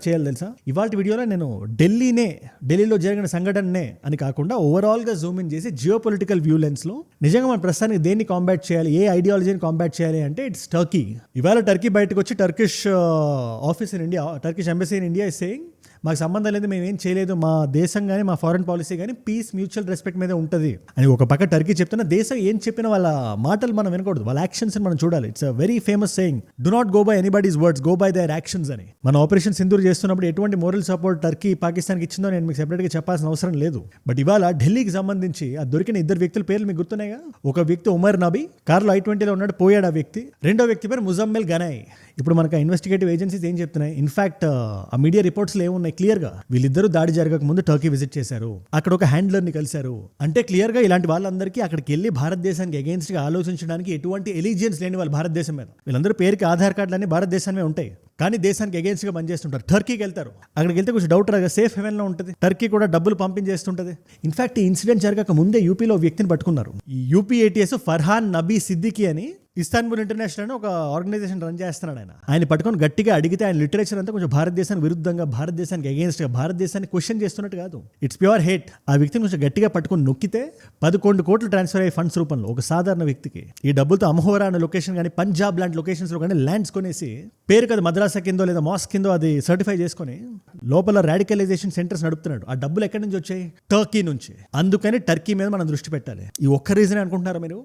చేయాలి తెలుసా? ఇవాళ వీడియోలో నేను ఢిల్లీలో జరిగిన సంఘటననే అని కాకుండా ఓవరాల్గా జూమ్ ఇన్ చేసి జియో పొలిటికల్ వ్యూ లెన్స్లో నిజంగా మన ప్రస్తుతానికి దేన్ని కాంబాట్ చేయాలి, ఏ ఐడియాలజీని కాంబాట్ చేయాలి అంటే ఇట్స్ టర్కీ. ఇవాళ టర్కీ బయటకు వచ్చి Turkish office in India, Turkish embassy in India is saying మాకు సంబంధం లేదు, మేము ఏం చేయలేదు, మా దేశం కానీ మా ఫారెన్ పాలసీ కానీ పీస్, మ్యూచువల్ రెస్పెక్ట్ మీద ఉంటుంది అని ఒక పక్క టర్కీ చెప్తున్న. దేశం ఏం చెప్పినా వాళ్ళ మాటలు మనం వినకూడదు, వాళ్ళ యాక్షన్స్ మనం చూడాలి. It's a very famous saying, do not go by anybody's words, go by there actions అని. మన ఆపరేషన్ సింధూర్ చేస్తున్నప్పుడు ఎటువంటి మోరల్ సపోర్ట్ టర్కీ పాకిస్తాన్కి ఇచ్చిందో నేను మీకు సెపరేట్గా చెప్పాల్సిన అవసరం లేదు. బట్ ఇవాళ ఢిల్లీకి సంబంధించి ఆ దొరికిన ఇద్దరు వ్యక్తుల పేర్లు మీకు గుర్తున్నాయిగా. ఒక వ్యక్తి ఉమర్ నబీ, కార్లో I-20లో ఉన్నాడు, పోయాడు ఆ వ్యక్తి. రెండో వ్యక్తి పేరు ముజమ్మిల్ గనాయ్. ఇప్పుడు మనకు ఇన్వెస్టిగేటివ్ ఏజెన్సీస్ ఏం చెప్తున్నాయి, ఇన్ఫాక్ట్ ఆ మీడియా రిపోర్ట్స్లో ఏమున్నాయి క్లియర్గా, వీళ్ళిద్దరూ దాడి జరగక ముందు టర్కీ విజిట్ చేశారు, అక్కడ ఒక హ్యాండ్లర్ని కలిశారు. అంటే క్లియర్గా ఇలాంటి వాళ్ళందరికీ అక్కడికి వెళ్ళి భారతదేశానికి అగేన్స్ట్గా ఆలోచించడానికి ఎటువంటి ఎలిజియన్స్ లేని వాళ్ళు భారతదేశం మీద. వీళ్ళందరూ పేరుకి ఆధార్ కార్డులన్నీ భారతదేశమే ఉంటాయి, కానీ దేశానికి అగేన్స్ట్గా పనిచేస్తుంటారు. టర్కీకి వెళ్తారు, అక్కడికి వెళ్తే కొంచెం డౌట్ రాగా సేఫ్ హెవెన్లో ఉంటుంది, టర్కీ కూడా డబ్బులు పంపించేస్తుంటుంది. ఇన్ఫాక్ట్ ఈ ఇన్సిడెంట్ జరగక ముందే యూపీలో వ్యక్తిని పట్టుకున్నారు. ఈ యూపీ ATS ఫర్హాన్ నబీ సిద్దికి అని ఇస్తాన్బుల్ ఇంటర్నేషనల్ అని ఒక ఆర్గనైజేషన్ రన్ చేస్తున్నాడు. ఆయన పట్టుకొని గట్టిగా అడిగితే ఆయన లిటరేచర్ అంతా కొంచెం భారతదేశానికి విరుద్ధంగా, భారతదేశానికి అగేన్స్ట్గా, భారతదేశాన్ని క్వశ్చన్ చేస్తున్నట్టు కాదు, ఇట్స్ ప్యూర్ హేట్. ఆ వ్యక్తిని కొంచెం గట్టిగా పట్టుకొని నొక్కితే 11 కోట్లు ట్రాన్స్ఫర్ అయ్యే ఫండ్స్ రూపంలో ఒక సాధారణ వ్యక్తికి. ఈ డబ్బులతో అమహోరా అనే లొకేషన్ కానీ, పంజాబ్ లాంటి లొకేషన్స్లో కానీ ల్యాండ్స్ కొనేసి పేరుకి అది మద్రాసా కిందో లేదా మాస్క్ కిందో అది సర్టిఫై చేసుకొని లోపల రాడికలైజేషన్ సెంటర్స్ నడుపుతున్నాడు. ఆ డబ్బులు ఎక్కడి నుంచి వచ్చాయి? టర్కీ నుంచి. అందుకని టర్కీ మీద మనం దృష్టి పెట్టాలి. ఈ ఒక్క రీజన్ అనుకుంటున్నారా మీరు?